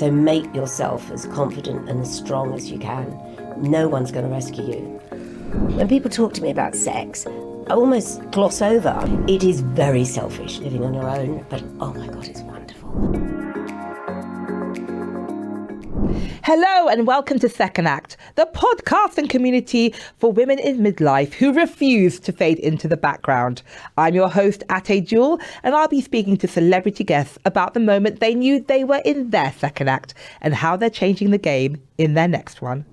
So make yourself as confident and as strong as you can. No one's going to rescue you. When people talk to me about sex, I almost gloss over. It is very selfish living on your own, but oh my God, it's wonderful. Hello and welcome to Second Act, the podcast and community for women in midlife who refuse to fade into the background. I'm your host, Ateh Jewel, and I'll be speaking to celebrity guests about the moment they knew they were in their second act and how they're changing the game in their next one.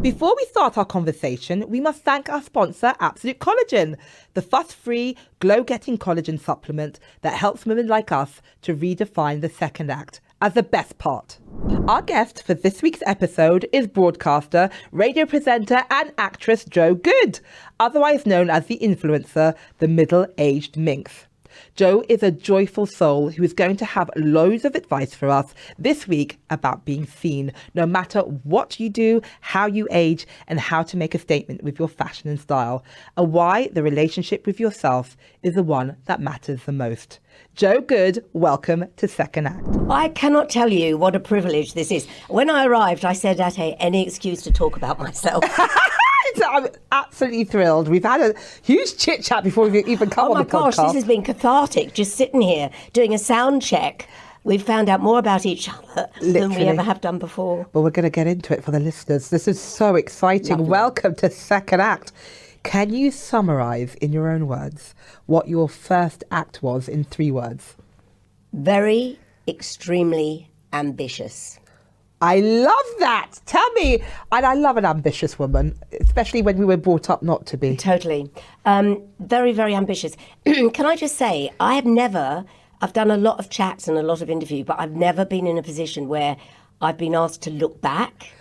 Before we start our conversation, we must thank our sponsor, Absolute Collagen, the fuss-free, glow-getting collagen supplement that helps women like us to redefine the second act as the best part. Our guest for this week's episode is broadcaster, radio presenter and actress Jo Good, otherwise known as the influencer, the middle-aged minx. Jo is a joyful soul who is going to have loads of advice for us this week about being seen, no matter what you do, how you age, and how to make a statement with your fashion and style, and why the relationship with yourself is the one that matters the most. Jo Good, welcome to Second Act. I cannot tell you what a privilege this is. When I arrived, I said, Ateh, any excuse to talk about myself. I'm absolutely thrilled. We've had a huge chit chat before we've even come on the podcast. Oh my gosh, this has been cathartic, just sitting here doing a sound check. We've found out more about each other than we ever have done before. Well, we're going to get into it for the listeners. This is so exciting. Lovely. Welcome to Second Act. Can you summarise in your own words what your first act was in 3 words? Very, extremely ambitious. I love that. Tell me. And I love an ambitious woman, especially when we were brought up not to be. Totally. Very, very ambitious. Can I just say, I've done a lot of chats and a lot of interviews, but I've never been in a position where I've been asked to look back.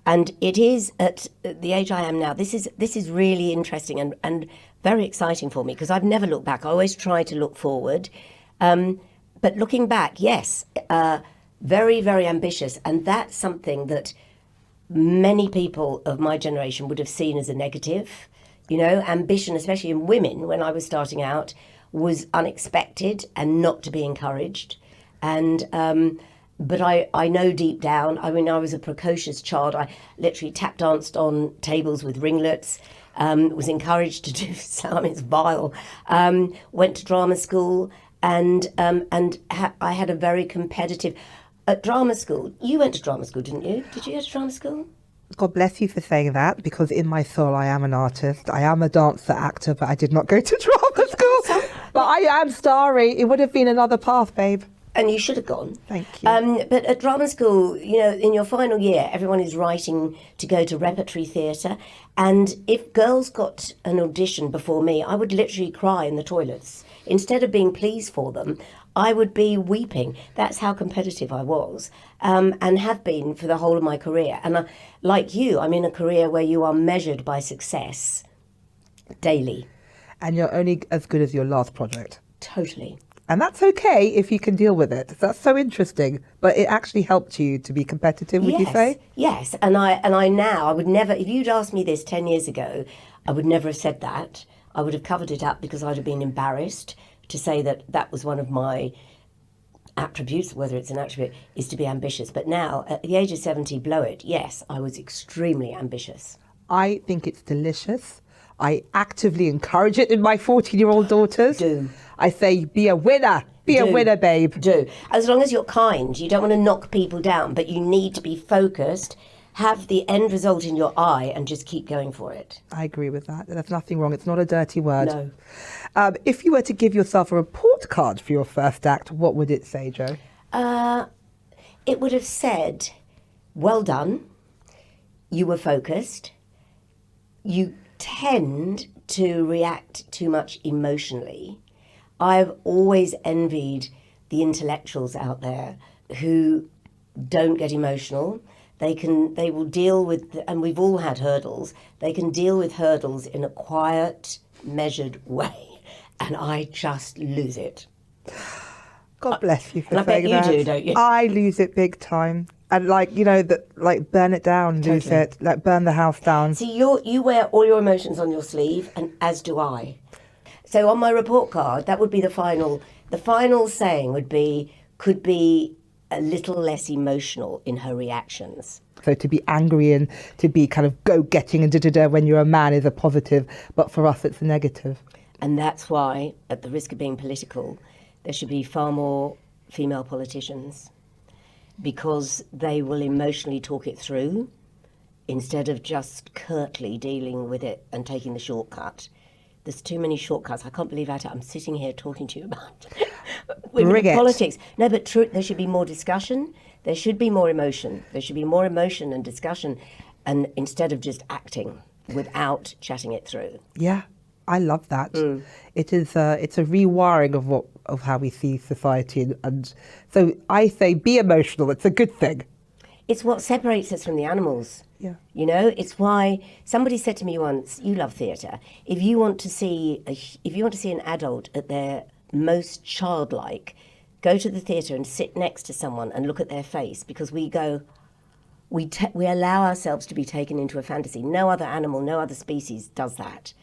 And it is at the age I am now, this is really interesting and very exciting for me because I've never looked back. I always try to look forward. But looking back, yes, very, very ambitious. And that's something that many people of my generation would have seen as a negative. You know, ambition, especially in women, when I was starting out, was unexpected and not to be encouraged. And but I know deep down, I mean, I was a precocious child. I literally tap danced on tables with ringlets, was encouraged to do some, it's vile, went to drama school and I had a very competitive... At drama school, you went to drama school, didn't you? Did you go to drama school? God bless you for saying that, because in my soul I am an artist. I am a dancer, actor, but I did not go to drama school. But I am starry. It would have been another path, babe. And you should have gone. Thank you. But at drama school, you know, in your final year, everyone is writing to go to repertory theatre. And if girls got an audition before me, I would literally cry in the toilets. Instead of being pleased for them, I would be weeping. That's how competitive I was, and have been for the whole of my career. And like you, I'm in a career where you are measured by success daily. And you're only as good as your last project. Totally. And that's okay if you can deal with it. That's so interesting. But it actually helped you to be competitive, would you say? Yes. And I now, I would never, if you'd asked me this 10 years ago, I would never have said that. I would have covered it up because I'd have been embarrassed to say that that was one of my attributes, whether it's an attribute, is to be ambitious. But now, at the age of 70, blow it, yes, I was extremely ambitious. I think it's delicious. I actively encourage it in my 14-year-old daughters. Do. I say, be a winner. Be a winner, babe. Do. As long as you're kind. You don't want to knock people down, but you need to be focused, have the end result in your eye, and just keep going for it. I agree with that. There's nothing wrong. It's not a dirty word. No. If you were to give yourself a report card for your first act, what would it say, Jo? It would have said, well done. You were focused. You tend to react too much emotionally. I've always envied the intellectuals out there who don't get emotional. They will deal with, and we've all had hurdles, they can deal with hurdles in a quiet, measured way. And I just lose it. God bless you for and saying that. I bet you do, don't you? I lose it big time. And burn it down, lose it, burn the house down. See, you wear all your emotions on your sleeve, and as do I. So on my report card, that would be the final saying could be a little less emotional in her reactions. So to be angry and to be kind of go-getting and da-da-da when you're a man is a positive, but for us it's a negative. And that's why, at the risk of being political, there should be far more female politicians, because they will emotionally talk it through instead of just curtly dealing with it and taking the shortcut. There's too many shortcuts. I can't believe I'm sitting here talking to you about women in politics. No, but there should be more discussion. There should be more emotion. There should be more emotion and discussion, and instead of just acting without chatting it through. Yeah, I love that. It's a rewiring of how we see society, and so I say be emotional. It's a good thing. It's what separates us from the animals. Yeah. You know, it's why somebody said to me once, you love theatre. If you want to see an adult at their most childlike, go to the theatre and sit next to someone and look at their face, because we allow ourselves to be taken into a fantasy. No other animal, no other species does that.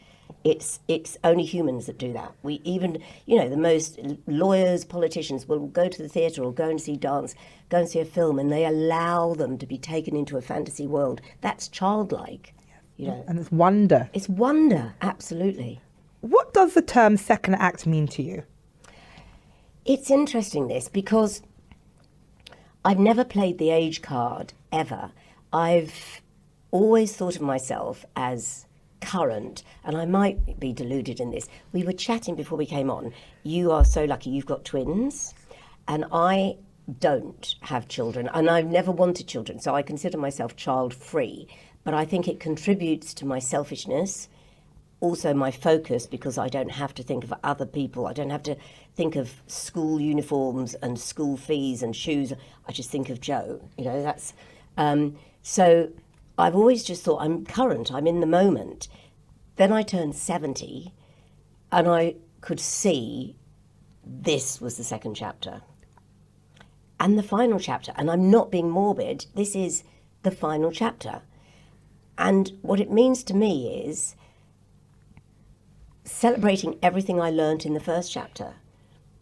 It's only humans that do that. We even, the most lawyers, politicians will go to the theatre or go and see dance, go and see a film, and they allow them to be taken into a fantasy world. That's childlike, And it's wonder. It's wonder, absolutely. What does the term second act mean to you? It's interesting, this, because I've never played the age card, ever. I've always thought of myself as current, and I might be deluded in this. We were chatting before we came on. You are so lucky, you've got twins, and I don't have children, and I've never wanted children, so I consider myself child-free. But I think it contributes to my selfishness, also my focus, because I don't have to think of other people. I don't have to think of school uniforms and school fees and shoes. I just think of Joe. That's so I've always just thought I'm current, I'm in the moment. Then I turned 70 and I could see this was the second chapter and the final chapter. And I'm not being morbid. This is the final chapter. And what it means to me is celebrating everything I learnt in the first chapter.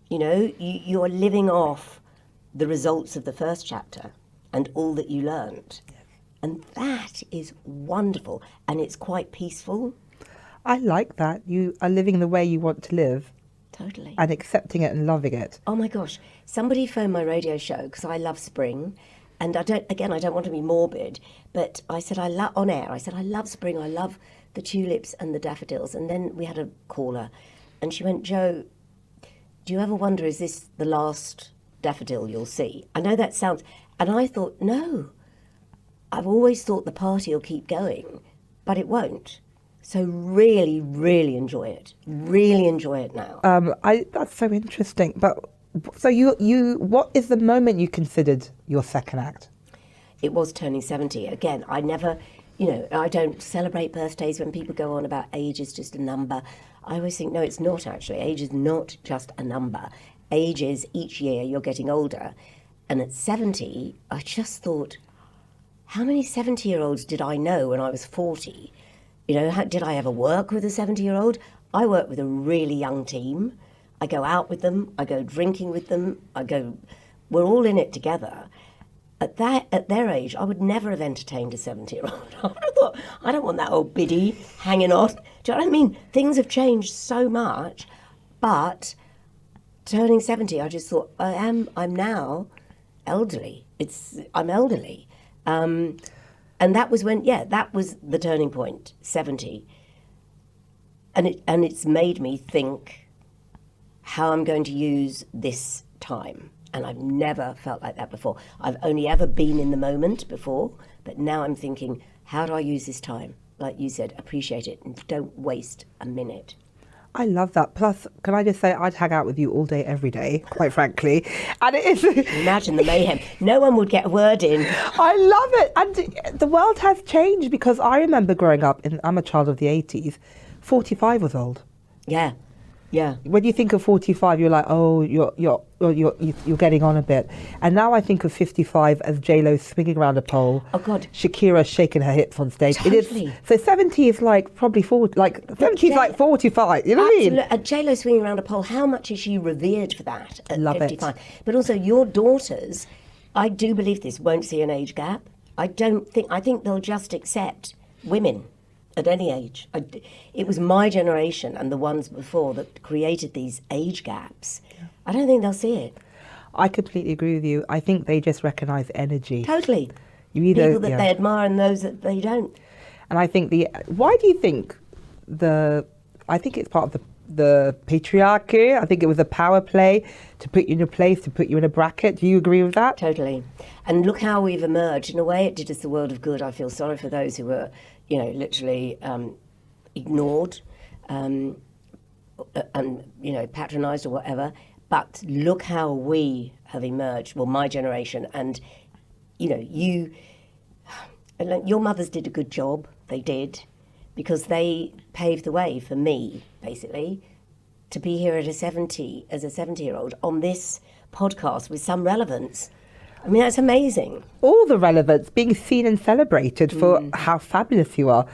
You are living off the results of the first chapter and all that you learnt. And that is wonderful, and it's quite peaceful. I like that. You are living the way you want to live. Totally. And accepting it and loving it. Oh my gosh. Somebody phoned my radio show, because I love spring. And I don't want to be morbid, but I said, I love spring, I love the tulips and the daffodils. And then we had a caller, and she went, Joe, do you ever wonder, is this the last daffodil you'll see? I know that sounds... And I thought, no. I've always thought the party will keep going, but it won't. So really, really enjoy it. Really enjoy it now. That's so interesting. But so you, what is the moment you considered your second act? It was turning 70. Again, I never, I don't celebrate birthdays when people go on about age is just a number. I always think, no, it's not actually. Age is not just a number. Age is each year you're getting older. And at 70, I just thought, how many 70-year-olds did I know when I was 40? Did I ever work with a 70-year-old? I work with a really young team. I go out with them. I go drinking with them. We're all in it together. At their age, I would never have entertained a 70-year-old. I would have thought, I don't want that old biddy hanging on. Do you know what I mean? Things have changed so much, but turning 70, I just thought, I'm now elderly. I'm elderly. And that was that was the turning point, 70. And it's made me think how I'm going to use this time. And I've never felt like that before. I've only ever been in the moment before, but now I'm thinking, how do I use this time? Like you said, appreciate it and don't waste a minute. I love that. Plus, can I just say, I'd hang out with you all day, every day, quite frankly. And it is... Imagine the mayhem. No one would get a word in. I love it. And the world has changed, because I remember growing up, I'm a child of the 80s, 45 was old. Yeah. Yeah. When you think of 45, you're like, oh, you're getting on a bit. And now I think of 55 as J-Lo swinging around a pole. Oh God. Shakira shaking her hips on stage. Totally. So 70 is like probably 40, like 70 is like 45. You know what I mean? J-Lo swinging around a pole. How much is she revered for that at Love 55? it. But also your daughters I do believe this, won't see an age gap. I think they'll just accept women at any age. It was my generation and the ones before that created these age gaps. Yeah. I don't think they'll see it. I completely agree with you. I think they just recognise energy. Totally. People that they admire and those that they don't. And I think why do you think I think it's part of the patriarchy. I think it was a power play to put you in a place, to put you in a bracket. Do you agree with that? Totally. And look how we've emerged. In a way, it did us the world of good. I feel sorry for those who were, literally ignored and, patronised or whatever. But look how we have emerged. Well, my generation. And, your mothers did a good job. They did. Because they paved the way for me, basically, to be here as a 70-year-old on this podcast with some relevance. I mean, that's amazing. All the relevance, being seen and celebrated for how fabulous you are.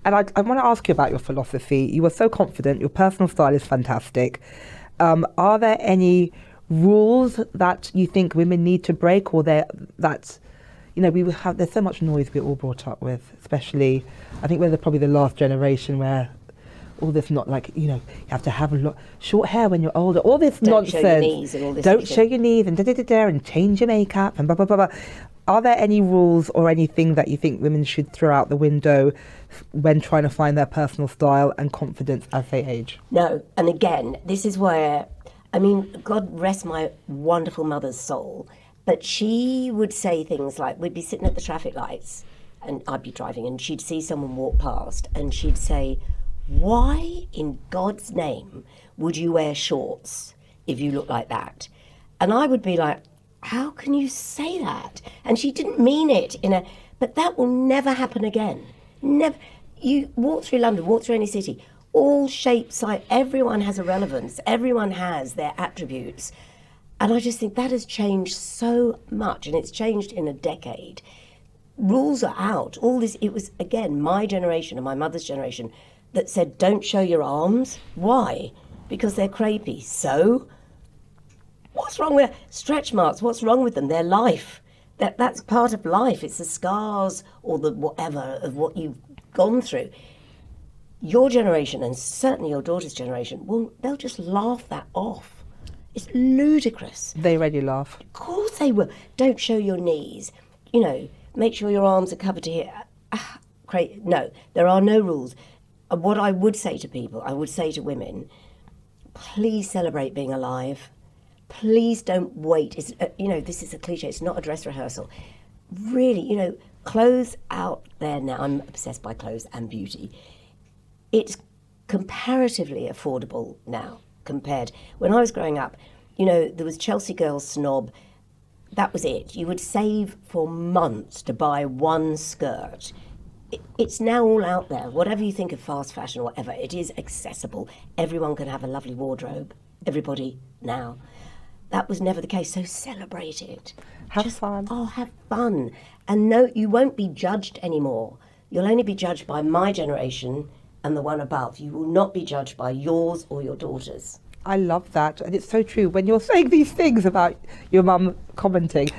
And I want to ask you about your philosophy. You are so confident. Your personal style is fantastic. Are there any rules that you think women need to break, or there's so much noise we're all brought up with, especially, I think we're probably the last generation where all this you have to have short hair when you're older, all this nonsense. Don't show your knees and all this. Don't show your knees and and change your makeup and blah, blah, blah, blah. Are there any rules or anything that you think women should throw out the window when trying to find their personal style and confidence as they age? No, and again, this is where, God rest my wonderful mother's soul, but she would say things like, we'd be sitting at the traffic lights and I'd be driving and she'd see someone walk past and she'd say, why in God's name would you wear shorts if you look like that? And I would be like, how can you say that? And she didn't mean it but that will never happen again. Never. You walk through London, walk through any city, all shapes, everyone has a relevance, everyone has their attributes. And I just think that has changed so much, and it's changed in a decade. Rules are out. All this, it was, again, my generation and my mother's generation that said, don't show your arms. Why? Because they're crepey. So, what's wrong with stretch marks? What's wrong with them? They're life. That's part of life. It's the scars or the whatever of what you've gone through. Your generation, and certainly your daughter's generation, they'll just laugh that off. It's ludicrous. They already laugh. Of course they will. Don't show your knees. Make sure your arms are covered to here. No, there are no rules. What I would say to people, I would say to women, please celebrate being alive. Please don't wait. It's, this is a cliche. It's not a dress rehearsal. Really, clothes out there now. I'm obsessed by clothes and beauty. It's comparatively affordable now. Compared when I was growing up, there was Chelsea Girl Snob. That was it. You would save for months to buy one skirt. It's now all out there. Whatever you think of fast fashion or whatever, it is accessible. Everyone can have a lovely wardrobe. Everybody now. That was never the case. So celebrate it. Have fun. Oh, have fun. And no, you won't be judged anymore. You'll only be judged by my generation and the one above. You will not be judged by yours or your daughter's. I love that. And it's so true. When you're saying these things about your mum commenting,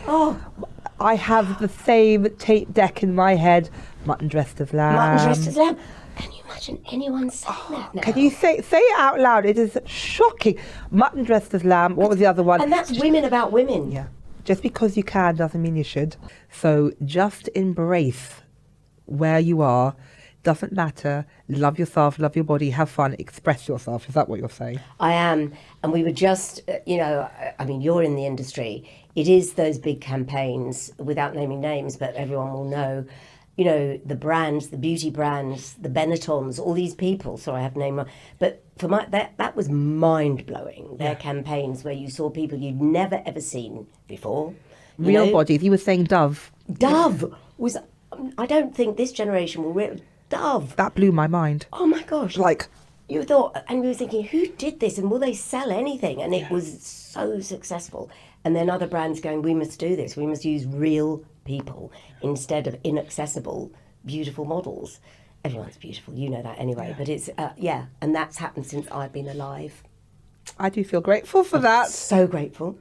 I have the same tape deck in my head. Mutton dressed as lamb. Mutton dressed as lamb. Can you imagine anyone saying that now? Can you say it out loud? It is shocking. Mutton dressed as lamb. What was the other one? And that's women about women. Yeah. Just because you can doesn't mean you should. So just embrace where you are. Doesn't matter. Love yourself, love your body, have fun, express yourself. Is that what you're saying? I am. And we were just, you're in the industry. It is those big campaigns, without naming names, but everyone will know, the brands, the beauty brands, the Benettons, all these people. Sorry, I have name wrong. But for that was mind-blowing, their campaigns where you saw people you'd never, ever seen before. Real bodies. He was saying Dove. Dove was, I don't think this generation will Dove. That blew my mind. Oh my gosh. You thought, and we were thinking, who did this and will they sell anything? And it was so successful. And then other brands going, we must do this. We must use real people instead of inaccessible, beautiful models. Everyone's beautiful, you know that anyway. But it's, and that's happened since I've been alive. I do feel grateful for that. So grateful.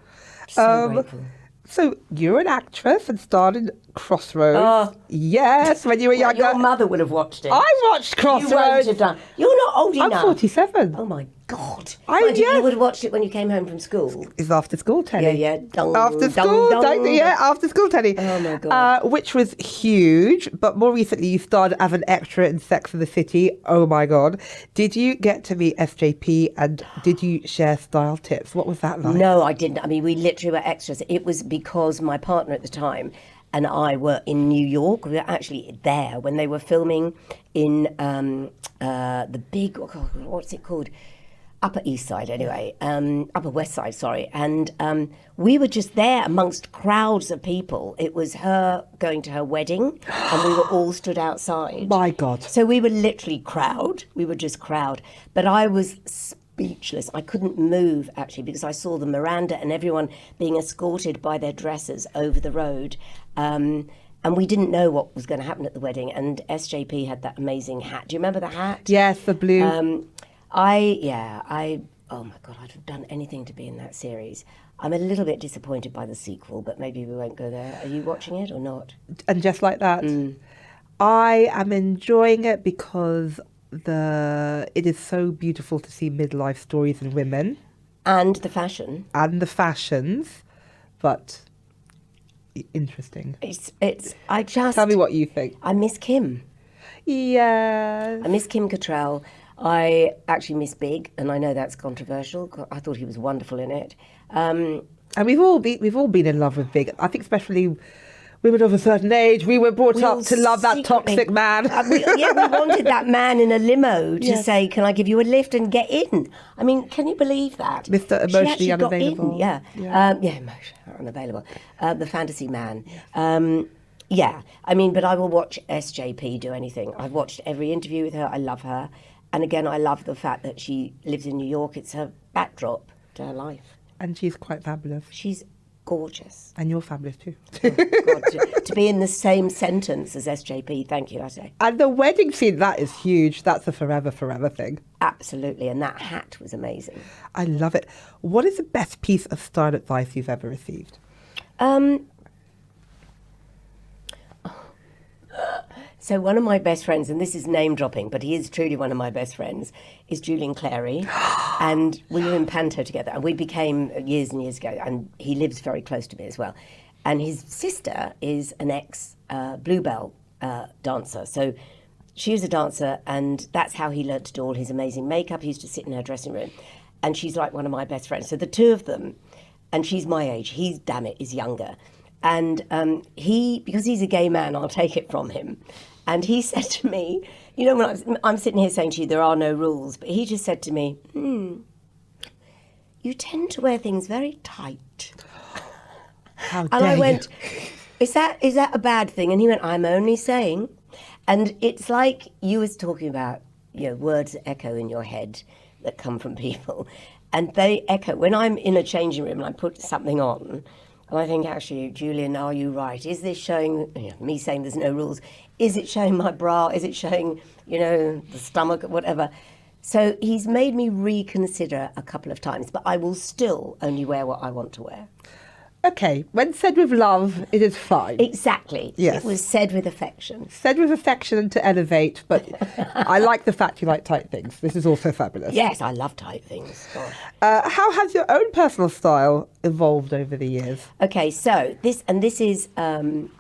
So grateful. So you're an actress and starred in Crossroads. Oh. Yes, when you were younger. Your mother would have watched it. I watched Crossroads. You won't have done. You're not old enough. I'm 47. Oh my God. Yes. You would have watched it when you came home from school. It's after school telly. Yeah. Dong, After dong, school, dong. after school telly. Oh my God. Which was huge. But more recently, you starred as an extra in Sex and the City. Oh my God. Did you get to meet SJP and did you share style tips? What was that like? No, I didn't. I mean, we literally were extras. It was because my partner at the time and I were in New York. We were actually there when they were filming in the big, what's it called? Upper East Side, anyway, Upper West Side, sorry. And we were just there amongst crowds of people. It was her going to her wedding, and we were all stood outside. My God. So we were literally crowd. We were just crowd. But I was speechless. I couldn't move, actually, because I saw the Miranda and everyone being escorted by their dressers over the road. And we didn't know what was going to happen at the wedding. And SJP had that amazing hat. Do you remember the hat? Yes, the blue. Oh my God, I'd have done anything to be in that series. I'm a little bit disappointed by the sequel, but maybe we won't go there. Are you watching it or not? And just like that, I am enjoying it because it is so beautiful to see midlife stories in women. And the fashion. And the fashions, but interesting. Tell me what you think. I miss Kim. Yes. I miss Kim Cattrall. I actually miss Big, and I know that's controversial. I thought he was wonderful in it. And we've all been in love with Big. I think especially women of a certain age, we were brought up to love that toxic man. We wanted that man in a limo to say, "Can I give you a lift and get in?" I mean, can you believe that? Mr. Emotionally Unavailable. Emotionally unavailable. The fantasy man. Yeah, I mean, but I will watch SJP do anything. I've watched every interview with her. I love her. And again, I love the fact that she lives in New York. It's her backdrop to her life. And she's quite fabulous. She's gorgeous. And you're fabulous too. Oh, God, to be in the same sentence as SJP, thank you, Ateh. And the wedding scene, that is huge. That's a forever thing. Absolutely, and that hat was amazing. I love it. What is the best piece of style advice you've ever received? So one of my best friends, and this is name dropping, but he is truly one of my best friends, is Julian Clary. And we were in Panto together, and we became years and years ago, and he lives very close to me as well. And his sister is an ex-Bluebell dancer. So she was a dancer, and that's how he learnt to do all his amazing makeup. He used to sit in her dressing room. And she's like one of my best friends. So the two of them, and she's my age, he's, damn it, is younger. And because he's a gay man, I'll take it from him. And he said to me, you know, when I'm sitting here saying to you, there are no rules, but he just said to me, you tend to wear things very tight. How and dare I went, you? Is that a bad thing? And he went, I'm only saying. And it's like you was talking about, you know, words that echo in your head that come from people. And they echo. When I'm in a changing room and I put something on, and I think, actually, Julian, are you right? Is this showing, me saying there's no rules, is it showing my bra? Is it showing, the stomach, whatever? So he's made me reconsider a couple of times, but I will still only wear what I want to wear. Okay, when said with love, it is fine. Exactly. Yes. It was said with affection. Said with affection and to elevate, but I like the fact you like tight things. This is also fabulous. Yes, I love tight things. How has your own personal style evolved over the years? Okay, so this is, don't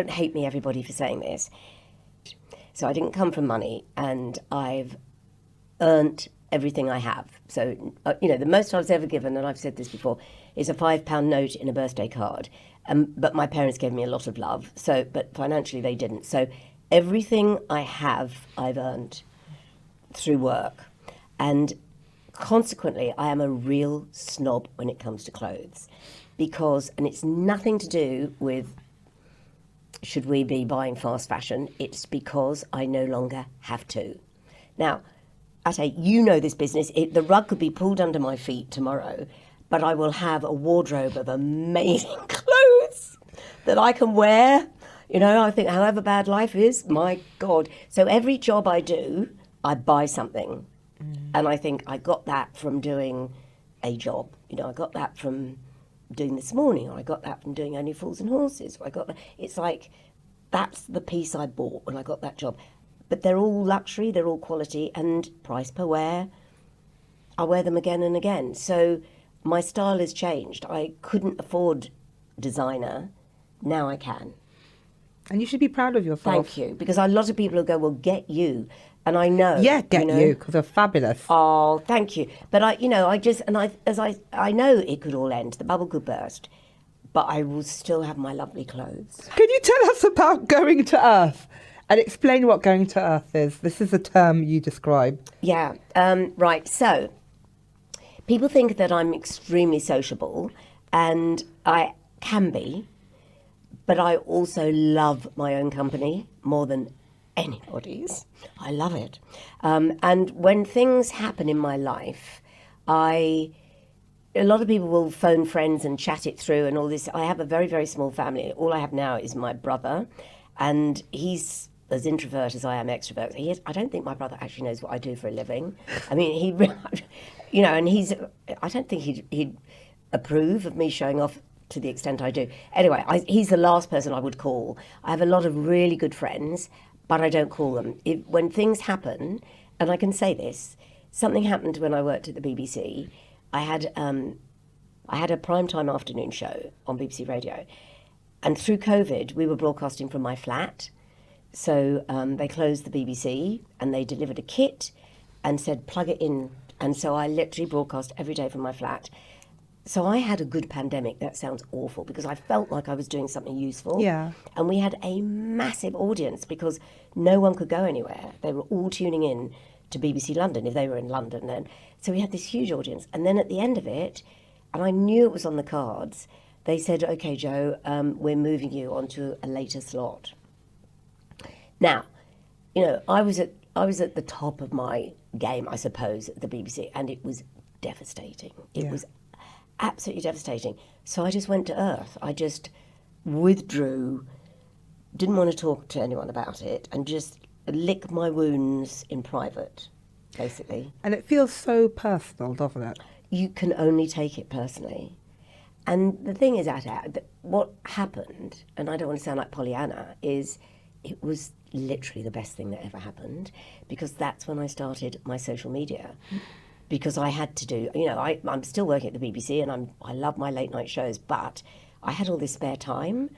hate me, everybody, for saying this. So I didn't come from money, and I've earned everything I have. So, the most I was ever given, and I've said this before, is a £5 note in a birthday card. But my parents gave me a lot of love, but financially they didn't. So everything I have, I've earned through work. And consequently, I am a real snob when it comes to clothes. And it's nothing to do with should we be buying fast fashion. It's because I no longer have to. Now, Ateh, you know this business. The rug could be pulled under my feet tomorrow, but I will have a wardrobe of amazing clothes that I can wear. I think however bad life is, my God. So every job I do, I buy something. And I think I got that from doing a job. I got that from doing this morning, or I got that from doing Only Fools and Horses, or I got, it's like, that's the piece I bought when I got that job. But they're all luxury, they're all quality, and price per wear. I wear them again and again. So my style has changed. I couldn't afford designer, now I can. And you should be proud of yourself. Thank you, because a lot of people will go, well, get you. And I know. Yeah, get you, because they're fabulous. Oh, thank you. But I know it could all end, the bubble could burst, but I will still have my lovely clothes. Can you tell us about going to Earth and explain what going to Earth is? This is a term you describe. Yeah, right. So people think that I'm extremely sociable, and I can be, but I also love my own company more than anybody's. I love it. And when things happen in my life, a lot of people will phone friends and chat it through and all this. I have a very, very small family. All I have now is my brother, and he's as introvert as I am extrovert. I don't think my brother actually knows what I do for a living. I mean, and I don't think he'd approve of me showing off to the extent I do. Anyway, he's the last person I would call. I have a lot of really good friends, but I don't call them. When things happen, and I can say this, something happened when I worked at the BBC. I had a primetime afternoon show on BBC Radio, and through COVID, we were broadcasting from my flat. So they closed the BBC, and they delivered a kit and said, plug it in. And so I literally broadcast every day from my flat. So I had a good pandemic. That sounds awful, because I felt like I was doing something useful. Yeah. And we had a massive audience because no one could go anywhere. They were all tuning in to BBC London if they were in London then. So we had this huge audience. And then at the end of it, and I knew it was on the cards, they said, okay, Jo, we're moving you onto a later slot. Now, I was at the top of my game, I suppose, at the BBC, and it was devastating. It was absolutely devastating. So I just went to Earth. I just withdrew, didn't want to talk to anyone about it, and just lick my wounds in private, basically. And it feels so personal, doesn't it? You can only take it personally. And the thing is, Ateh, what happened, and I don't want to sound like Pollyanna, is it was literally the best thing that ever happened, because that's when I started my social media. Because I had to do, I'm still working at the BBC, and I love my late night shows, but I had all this spare time,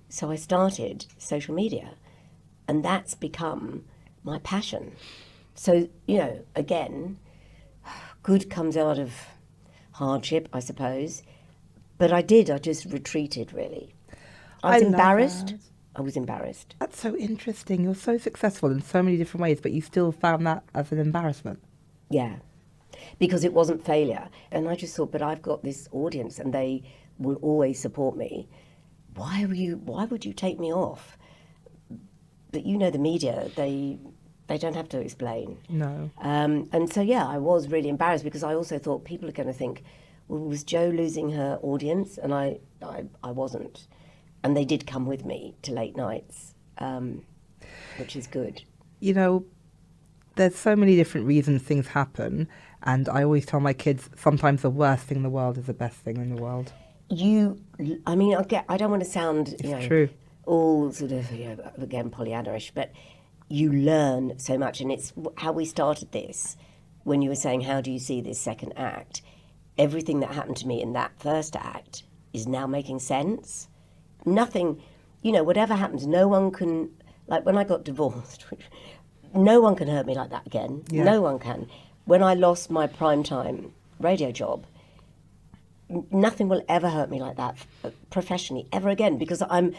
so I started social media, and that's become my passion. So, again, good comes out of hardship, I suppose, but I just retreated, really. I was embarrassed. I was embarrassed. That's so interesting. You're so successful in so many different ways, but you still found that as an embarrassment. Yeah. Because it wasn't failure. And I just thought, but I've got this audience and they will always support me. Why would you take me off? But the media, they don't have to explain. No. And so, I was really embarrassed, because I also thought people are going to think, well, was Jo losing her audience? And I wasn't. And they did come with me to late nights, which is good. There's so many different reasons things happen. And I always tell my kids, sometimes the worst thing in the world is the best thing in the world. I don't want to sound, true. All sort of, again, Pollyanna-ish, but you learn so much. And it's how we started this, when you were saying, how do you see this second act? Everything that happened to me in that first act is now making sense. Nothing, whatever happens, no one can, like when I got divorced, no one can hurt me like that again. Yeah. No one can. When I lost my primetime radio job, nothing will ever hurt me like that professionally ever again, because I'm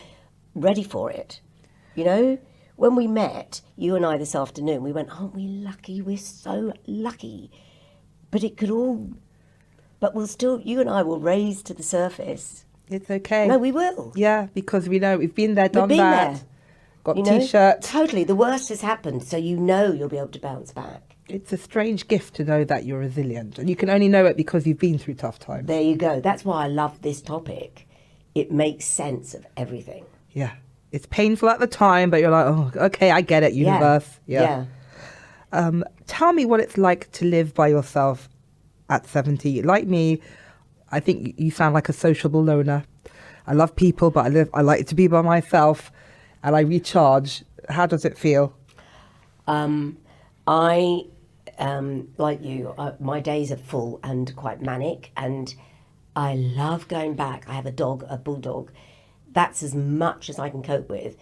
ready for it. When we met, you and I this afternoon, we went, aren't we lucky? We're so lucky. But we'll still, you and I will raise to the surface. It's okay. No, we will. Yeah, because we know we've been there, done that. There. Got T-shirts. Totally. The worst has happened, so you'll be able to bounce back. It's a strange gift to know that you're resilient, and you can only know it because you've been through tough times. There you go. That's why I love this topic. It makes sense of everything. Yeah. It's painful at the time, but you're like, oh, okay, I get it, universe. Yeah. Tell me what it's like to live by yourself at 70. Like me, I think you sound like a sociable loner. I love people, but I like to be by myself, and I recharge. How does it feel? I, like you, my days are full and quite manic, and I love going back. I have a dog, a bulldog. That's as much as I can cope with.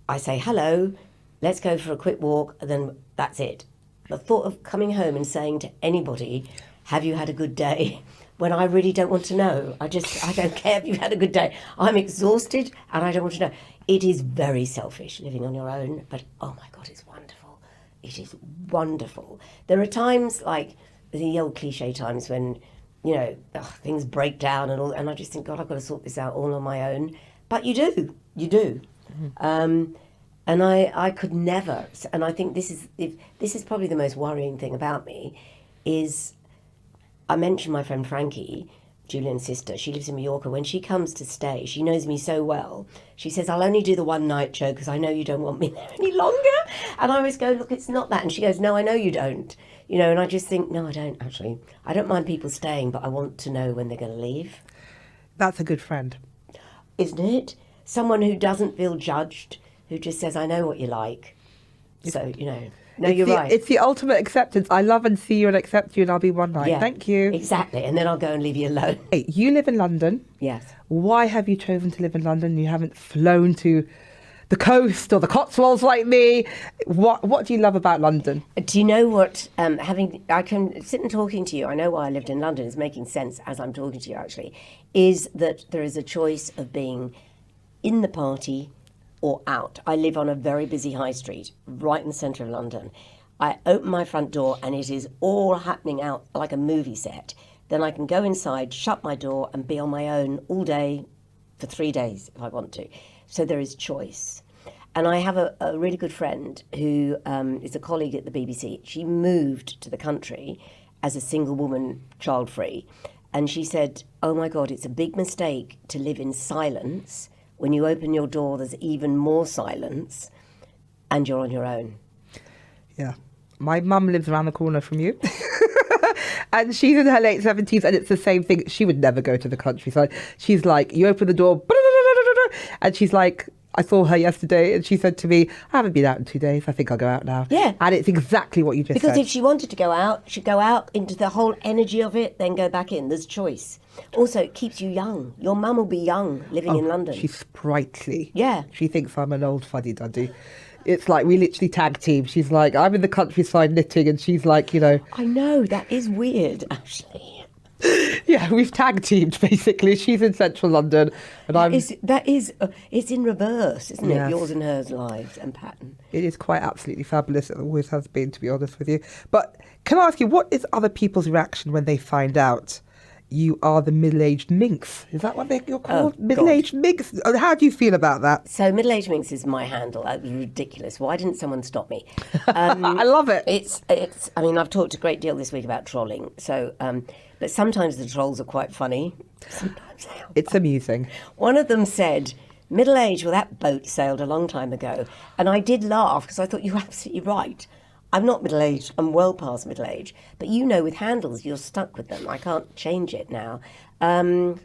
I say, hello, let's go for a quick walk, and then that's it. The thought of coming home and saying to anybody, have you had a good day? When I really don't want to know. I don't care if you've had a good day. I'm exhausted and I don't want to know. It is very selfish living on your own, but oh my God, it's wonderful. It is wonderful. There are times like the old cliche times when, you know, things break down and I just think, God, I've got to sort this out all on my own. But you do. Mm-hmm. And I could never, and I think this is probably the most worrying thing about me, is I mentioned my friend Frankie, Julian's sister. She lives in Mallorca. When she comes to stay, she knows me so well. She says, I'll only do the one night show because I know you don't want me there any longer. And I always go, look, it's not that. And she goes, no, I know you don't. You know, and I just think, no, I don't actually. I don't mind people staying, but I want to know when they're going to leave. That's a good friend. Isn't it? Someone who doesn't feel judged, who just says, I know what you like. So, you know. No, you're right. It's the ultimate acceptance. I love and see you and accept you and I'll be one night. Yeah, thank you. Exactly. And then I'll go and leave you alone. Hey, you live in London. Yes. Why have you chosen to live in London? You haven't flown to the coast or the Cotswolds like me. What do you love about London? Do you know what, I can sit and talking to you, I know why I lived in London, it's making sense as I'm talking to you actually, is that there is a choice of being in the party or out. I live on a very busy high street, right in the centre of London. I open my front door and it is all happening out like a movie set. Then I can go inside, shut my door and be on my own all day for 3 days if I want to. So there is choice. And I have a really good friend who is a colleague at the BBC. She moved to the country as a single woman, child-free. And she said, oh my God, it's a big mistake to live in silence. When you open your door, there's even more silence and you're on your own. Yeah. My mum lives around the corner from you. And she's in her late 70s and it's the same thing. She would never go to the countryside. She's like, you open the door, and she's like, I saw her yesterday and she said to me, I haven't been out in 2 days. I think I'll go out now. Yeah. And it's exactly what you just said. Because if she wanted to go out, she'd go out into the whole energy of it, then go back in. There's choice. Also, it keeps you young. Your mum will be young living in London. She's sprightly. Yeah. She thinks I'm an old fuddy-duddy. It's like we literally tag team. She's like, I'm in the countryside knitting and she's like, you know. I know, that is weird, actually. Yeah, we've tag teamed basically. She's in central London and it's in reverse, isn't it? Yes. Yours and hers lives and pattern. It is quite absolutely fabulous. It always has been, to be honest with you. But can I ask you, what is other people's reaction when they find out you are the middle-aged minx? Is that what you're called? Middle-aged minx? How do you feel about that? So middle-aged minx is my handle. That was ridiculous. Why didn't someone stop me? I love it. It's. I mean, I've talked a great deal this week about trolling. So, but sometimes the trolls are quite funny. Sometimes they are. It's amusing. One of them said, middle-aged, well, that boat sailed a long time ago. And I did laugh because I thought, you're absolutely right. I'm not middle-aged, I'm well past middle-age. But you know, with handles, you're stuck with them. I can't change it now. I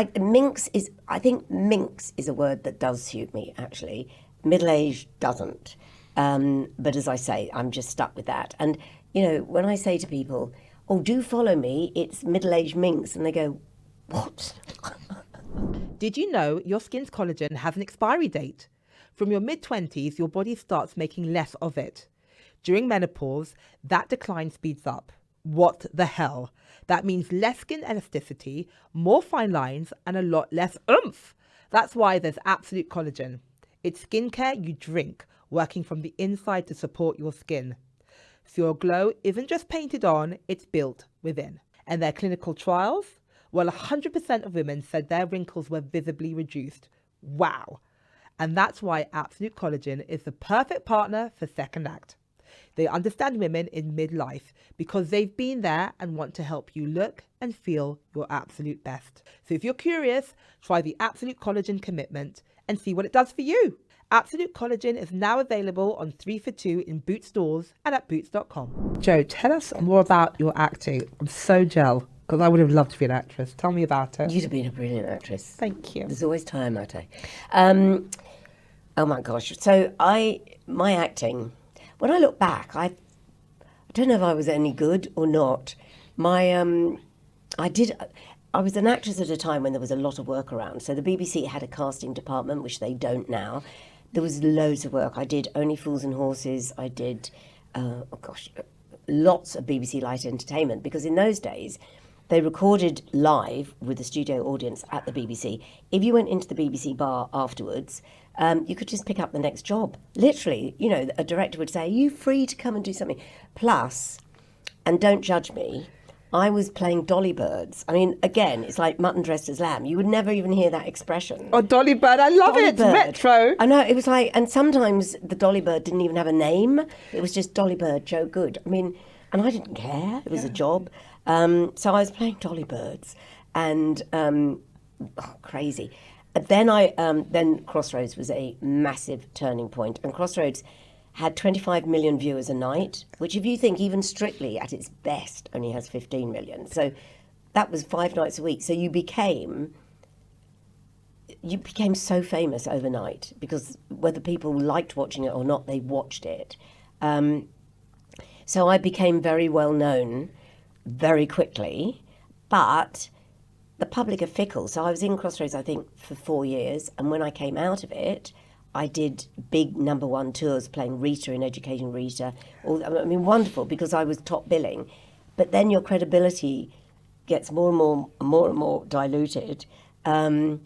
think minx is a word that does suit me, actually. Middle-aged doesn't. But as I say, I'm just stuck with that. And, you know, when I say to people, oh, do follow me, it's middle-aged minx, and they go, what? Did you know your skin's collagen has an expiry date? From your mid-20s, your body starts making less of it. During menopause, that decline speeds up. What the hell? That means less skin elasticity, more fine lines, and a lot less oomph. That's why there's Absolute Collagen. It's skincare you drink, working from the inside to support your skin. So your glow isn't just painted on, it's built within. And their clinical trials? Well, 100% of women said their wrinkles were visibly reduced. Wow. And that's why Absolute Collagen is the perfect partner for Second Act. They understand women in midlife because they've been there and want to help you look and feel your absolute best. So if you're curious, try the Absolute Collagen Commitment and see what it does for you. Absolute Collagen is now available on 3 for 2 in Boots stores and at boots.com. Jo, tell us more about your acting. I'm so jealous. Because I would have loved to be an actress. Tell me about it. You'd have been a brilliant actress. Thank you. There's always time, Ateh. Oh my gosh. So my acting, when I look back, I don't know if I was any good or not. I was an actress at a time when there was a lot of work around. So the BBC had a casting department, which they don't now. There was loads of work. I did Only Fools and Horses. I did, lots of BBC Light Entertainment, because in those days, they recorded live with the studio audience at the BBC. If you went into the BBC bar afterwards, you could just pick up the next job. Literally, a director would say, "Are you free to come and do something?" Plus, and don't judge me, I was playing Dolly Birds. I mean, again, it's like mutton dressed as lamb. You would never even hear that expression. Oh, Dolly Bird, I love Dolly it. Bird. Retro. I know, it was like, and sometimes the Dolly Bird didn't even have a name. It was just Dolly Bird, Joe Good. I mean, and I didn't care. It was a job. So I was playing Dolly Birds, and crazy. Then Crossroads was a massive turning point, and Crossroads had 25 million viewers a night, which if you think even Strictly at its best only has 15 million. So that was 5 nights a week. So you became so famous overnight, because whether people liked watching it or not, they watched it. So I became very well known very quickly, but the public are fickle. So I was in Crossroads, I think, for 4 years. And when I came out of it, I did big #1 tours playing Rita in Education Rita. Wonderful, because I was top billing. But then your credibility gets more and more diluted. And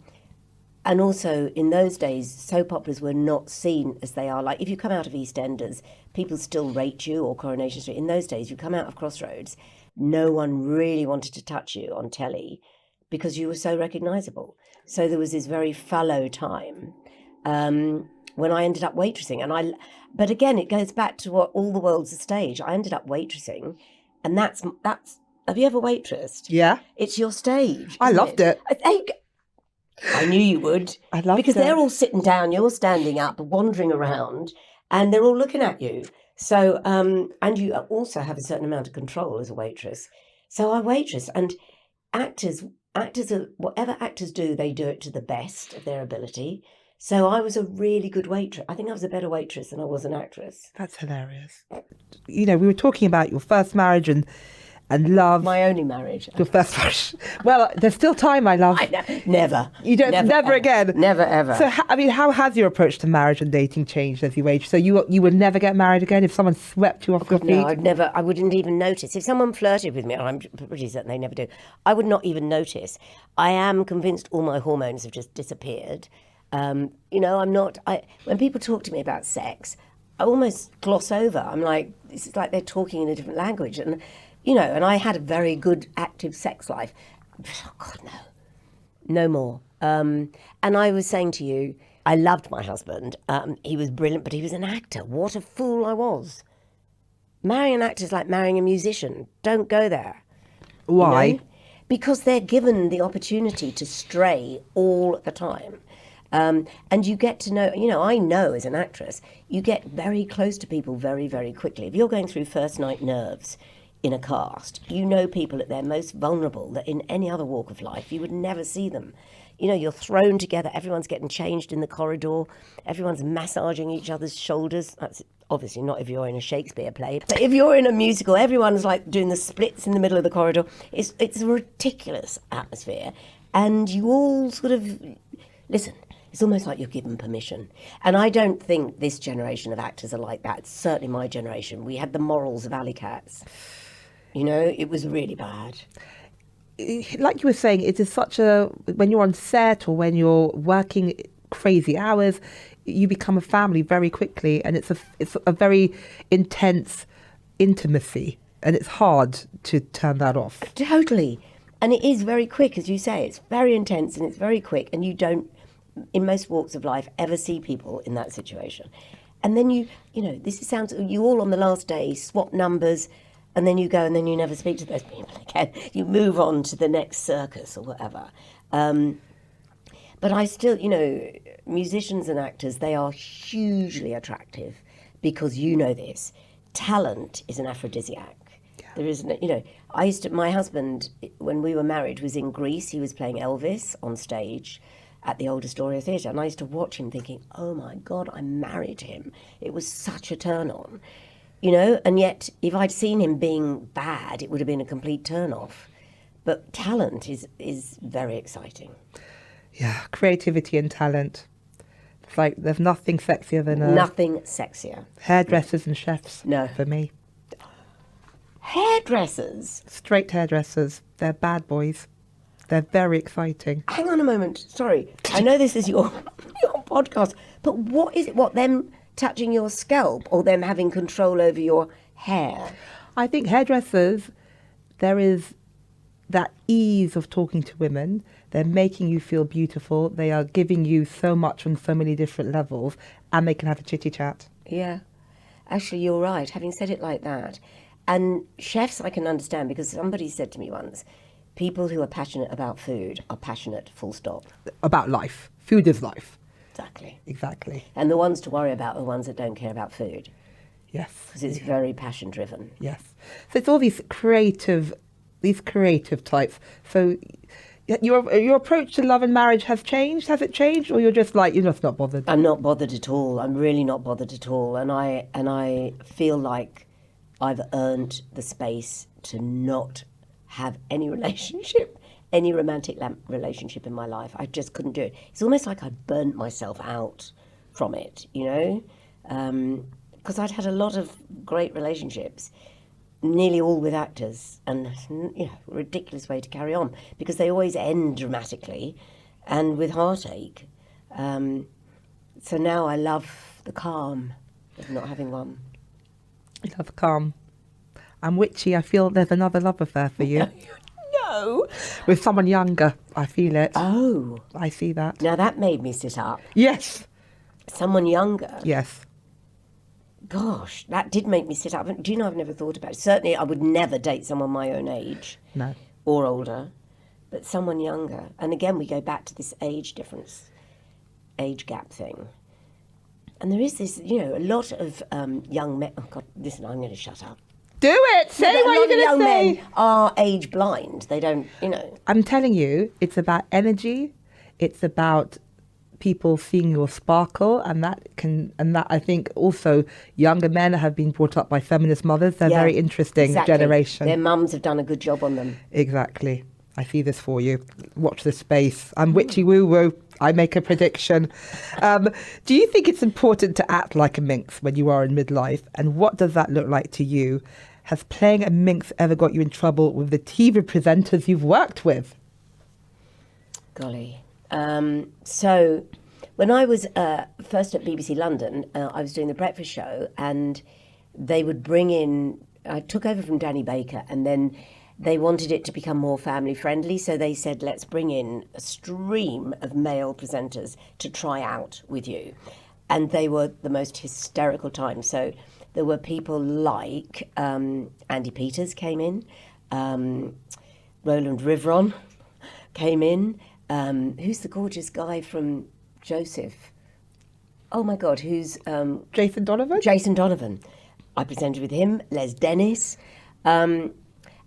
also, in those days, soap operas were not seen as they are. Like, if you come out of EastEnders, people still rate you, or Coronation Street. In those days, you come out of Crossroads, no one really wanted to touch you on telly because you were so recognisable. So there was this very fallow time. When I ended up waitressing, but again, it goes back to what all the world's a stage. I ended up waitressing, and that's. Have you ever waitressed? Yeah, it's your stage. I loved it. I knew you would. I loved because it. They're all sitting down, you're standing up, wandering around, and they're all looking at you. So, and you also have a certain amount of control as a waitress. So I waitress, and actors are, whatever actors do, they do it to the best of their ability. So I was a really good waitress. I think I was a better waitress than I was an actress. That's hilarious. We were talking about your first marriage and love. My only marriage. Your first marriage. Well, there's still time, my love. Never. You don't. Never again. Never ever. So, how has your approach to marriage and dating changed as you age? So you would never get married again if someone swept you off your feet? No, I wouldn't even notice. If someone flirted with me, and I'm pretty certain they never do, I would not even notice. I am convinced all my hormones have just disappeared. I'm not. When people talk to me about sex, I almost gloss over. I'm like, this is like they're talking in a different language, and and I had a very good active sex life. Oh God, no more. And I was saying to you, I loved my husband. He was brilliant, but he was an actor. What a fool I was. Marrying an actor is like marrying a musician. Don't go there. Why? Because they're given the opportunity to stray all the time. And you get to know, I know as an actress, you get very close to people very, very quickly. If you're going through first night nerves in a cast, you know people at their most vulnerable that in any other walk of life, you would never see them. You're thrown together, everyone's getting changed in the corridor, everyone's massaging each other's shoulders. That's obviously not if you're in a Shakespeare play, but if you're in a musical, everyone's like doing the splits in the middle of the corridor. It's a ridiculous atmosphere. And you all sort of, listen, it's almost like you're given permission. And I don't think this generation of actors are like that. It's certainly my generation. We had the morals of alley cats. It was really bad. Like you were saying, it is when you're on set or when you're working crazy hours, you become a family very quickly, and it's a very intense intimacy, and it's hard to turn that off. Totally. And it is very quick, as you say. It's very intense and it's very quick, and you don't, in most walks of life, ever see people in that situation. And then you all on the last day swap numbers, and then you go and then you never speak to those people again. You move on to the next circus or whatever. But I still, musicians and actors, they are hugely attractive because this. Talent is an aphrodisiac. There isn't, my husband, when we were married, was in Greece. He was playing Elvis on stage at the Old Astoria Theatre. And I used to watch him thinking, oh my God, I married him. It was such a turn on, and yet if I'd seen him being bad, it would have been a complete turn off. But talent is very exciting. Yeah, creativity and talent. It's like there's nothing sexier than nothing sexier. Hairdressers and chefs. No. For me. Hairdressers? Straight hairdressers. They're bad boys. They're very exciting. Hang on a moment. Sorry. I know this is your podcast, but what is it? What, them touching your scalp or them having control over your hair? I think hairdressers, there is that ease of talking to women. They're making you feel beautiful. They are giving you so much on so many different levels, and they can have a chitty chat. Yeah. Actually, you're right. Having said it like that. And chefs I can understand, because somebody said to me once, people who are passionate about food are passionate, full stop. About life. Food is life. Exactly. And the ones to worry about are the ones that don't care about food. Yes. Because it's very passion driven. Yes. So it's all these creative types. So your approach to love and marriage has changed? Has it changed? Or you're just not bothered? I'm not bothered at all. I'm really not bothered at all. And I feel like I've earned the space to not have any relationship, any romantic relationship in my life. I just couldn't do it. It's almost like I burnt myself out from it, because I'd had a lot of great relationships, nearly all with actors, and ridiculous way to carry on because they always end dramatically and with heartache. So now I love the calm of not having one. I love calm. I'm witchy. I feel there's another love affair for you. No. With someone younger. I feel it. Oh. I see that. Now that made me sit up. Yes. Someone younger? Yes. Gosh, that did make me sit up. Do you know, I've never thought about it. Certainly I would never date someone my own age. No. Or older. But someone younger. And again, we go back to this age difference, age gap thing. And there is this, a lot of young men... Oh, God, listen, I'm going to shut up. Do it! Say what you're going to say! Young men are age blind. They don't, I'm telling you, it's about energy. It's about people seeing your sparkle, and that I think also younger men have been brought up by feminist mothers. They're very interesting generation. Their mums have done a good job on them. Exactly. I see this for you. Watch this space. I'm witchy woo-woo. I make a prediction. Do you think it's important to act like a minx when you are in midlife? And what does that look like to you? Has playing a minx ever got you in trouble with the TV presenters you've worked with? Golly. So when I was first at BBC London, I was doing the breakfast show, and they would bring in... I took over from Danny Baker, and then... They wanted it to become more family friendly, so they said, let's bring in a stream of male presenters to try out with you. And they were the most hysterical time. So there were people like Andy Peters came in, Roland Rivron came in. Who's the gorgeous guy from Joseph? Oh my God, who's... Jason Donovan? Jason Donovan. I presented with him, Les Dennis.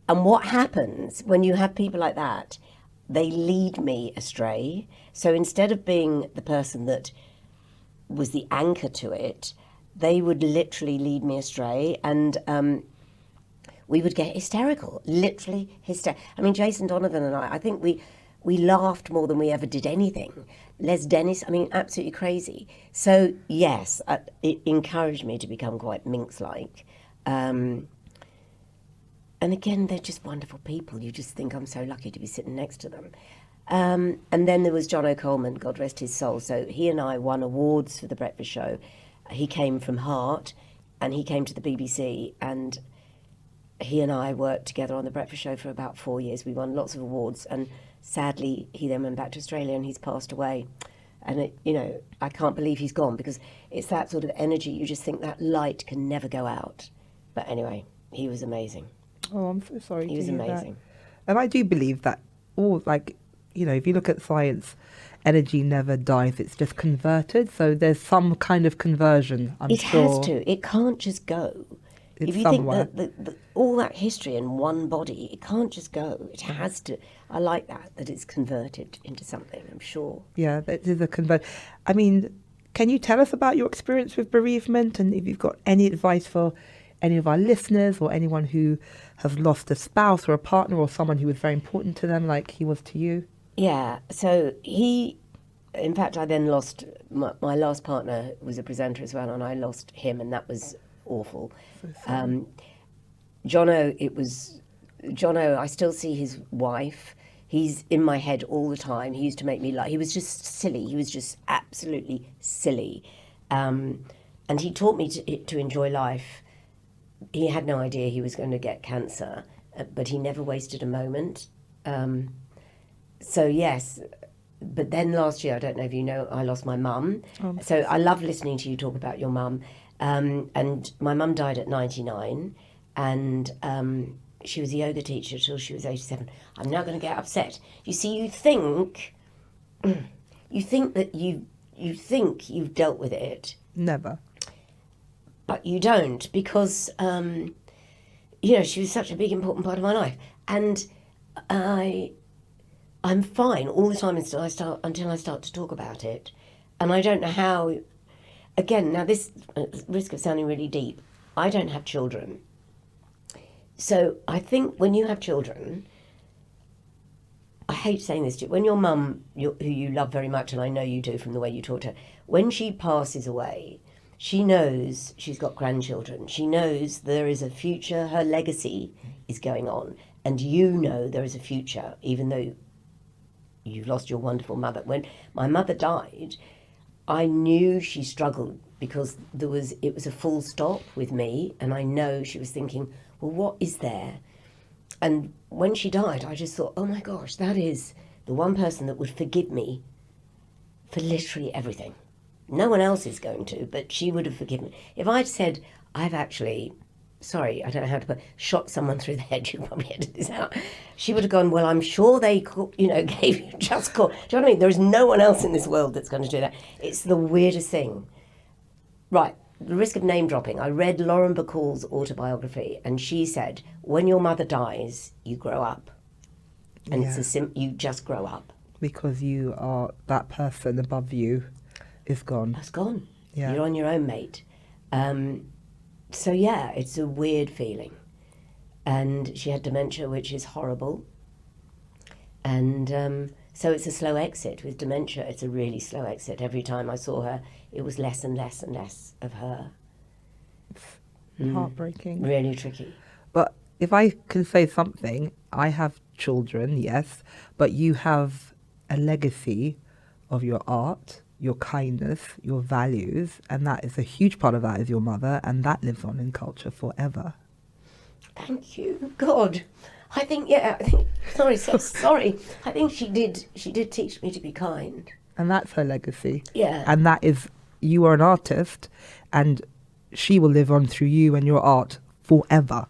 And what happens when you have people like that, they lead me astray. So instead of being the person that was the anchor to it, they would literally lead me astray. And we would get hysterical, literally hysterical. I mean, Jason Donovan and I think we laughed more than we ever did anything. Les Dennis, I mean, absolutely crazy. So, yes, it encouraged me to become quite minx-like. And again, they're just wonderful people. You just think I'm so lucky to be sitting next to them. And then there was John O'Coleman, God rest his soul. So he and I won awards for The Breakfast Show. He came from Heart, and he came to the BBC, and he and I worked together on The Breakfast Show for about 4 years. We won lots of awards, and sadly, he then went back to Australia, and he's passed away. And, I can't believe he's gone, because it's that sort of energy. You just think that light can never go out. But anyway, he was amazing. Oh, I'm so sorry. He was amazing. And I do believe that if you look at science, energy never dies. It's just converted. So there's some kind of conversion, I'm sure. It has to. It can't just go. If you somewhere. think that all that history in one body, it can't just go. It has to. I like that it's converted into something, I'm sure. Yeah, that is a convert. I mean, can you tell us about your experience with bereavement, and if you've got any advice for any of our listeners or anyone who has lost a spouse or a partner or someone who was very important to them like he was to you? Yeah, so in fact, I then lost, my last partner was a presenter as well, and I lost him, and that was awful. Jono, I still see his wife. He's in my head all the time. He used to make me laugh. He was just silly. He was just absolutely silly. And he taught me to enjoy life. He had no idea he was going to get cancer, but he never wasted a moment. So yes, but then last year, I don't know if you know, I lost my mum. So I love listening to you talk about your mum. And my mum died at 99, and she was a yoga teacher till she was 87. I'm now going to get upset. You see, you think that you think you've dealt with it. Never. But you don't, because she was such a big, important part of my life, and I'm fine all the time until I start to talk about it, and I don't know how. Again, now this risk of sounding really deep, I don't have children, so I think when you have children, I hate saying this to you, when your mum, who you love very much, and I know you do from the way you talk to her, when she passes away, she knows she's got grandchildren. She knows there is a future. Her legacy is going on. And you know there is a future, even though you've lost your wonderful mother. When my mother died, I knew she struggled because it was a full stop with me. And I know she was thinking, well, what is there? And when she died, I just thought, oh my gosh, that is the one person that would forgive me for literally everything. No one else is going to, but she would have forgiven me. If I'd said, I've actually, sorry, I don't know how to put, shot someone through the head, you probably edited this out, she would have gone, well, I'm sure they, gave you just cause. Do you know what I mean? There's no one else in this world that's going to do that. It's the weirdest thing. Right, the risk of name dropping. I read Lauren Bacall's autobiography, and she said, when your mother dies, you grow up. And you just grow up. Because you are, that person above you is gone. That's gone. Yeah. You're on your own, mate. So yeah, it's a weird feeling. And she had dementia, which is horrible. And so it's a slow exit with dementia. It's a really slow exit. Every time I saw her, it was less and less and less of her. Heartbreaking. Really tricky. But if I can say something, I have children, yes, but you have a legacy of your art, your kindness, your values, and that is a huge part of that is your mother, and that lives on in culture forever. Thank you. God. I think sorry. I think she did teach me to be kind. And that's her legacy. Yeah. And that is, you are an artist, and she will live on through you and your art forever.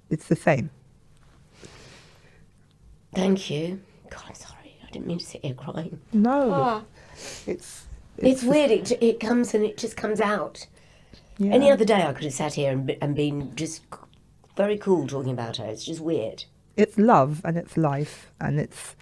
It's the same. Thank you. God, I'm sorry. I didn't mean to sit here crying. No. It's weird. It comes and it just comes out. Yeah. Any other day I could have sat here and been just very cool talking about her. It's just weird. It's love and it's life and it's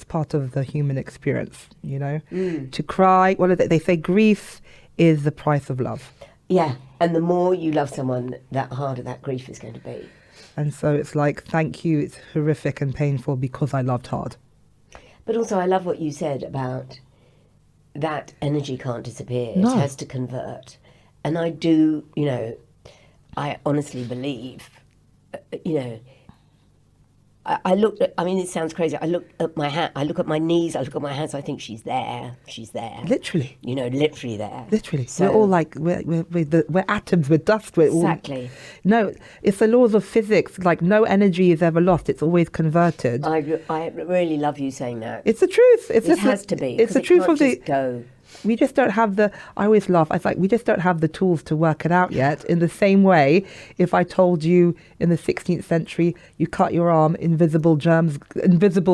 part of the human experience, you know? To cry, they say grief is the price of love. Yeah, and the more you love someone, that harder that grief is going to be. And so it's like, thank you, it's horrific and painful because I loved hard. But also I love what you said about that energy can't disappear. No. It has to convert. And I do, I honestly believe, I looked at, I mean, it sounds crazy. I look at my hand, I look at my knees, I look at my hands, I think she's there. Literally. Literally there. Literally. So, we're all like, we're atoms, we're dust. We're exactly. No, it's the laws of physics. Like, no energy is ever lost. It's always converted. I really love you saying that. It's the truth. It has to be. It's the truth of the... Go. We just don't have I always laugh. I like, we just don't have the tools to work it out yet. In the same way, if I told you in the 16th century, you cut your arm, invisible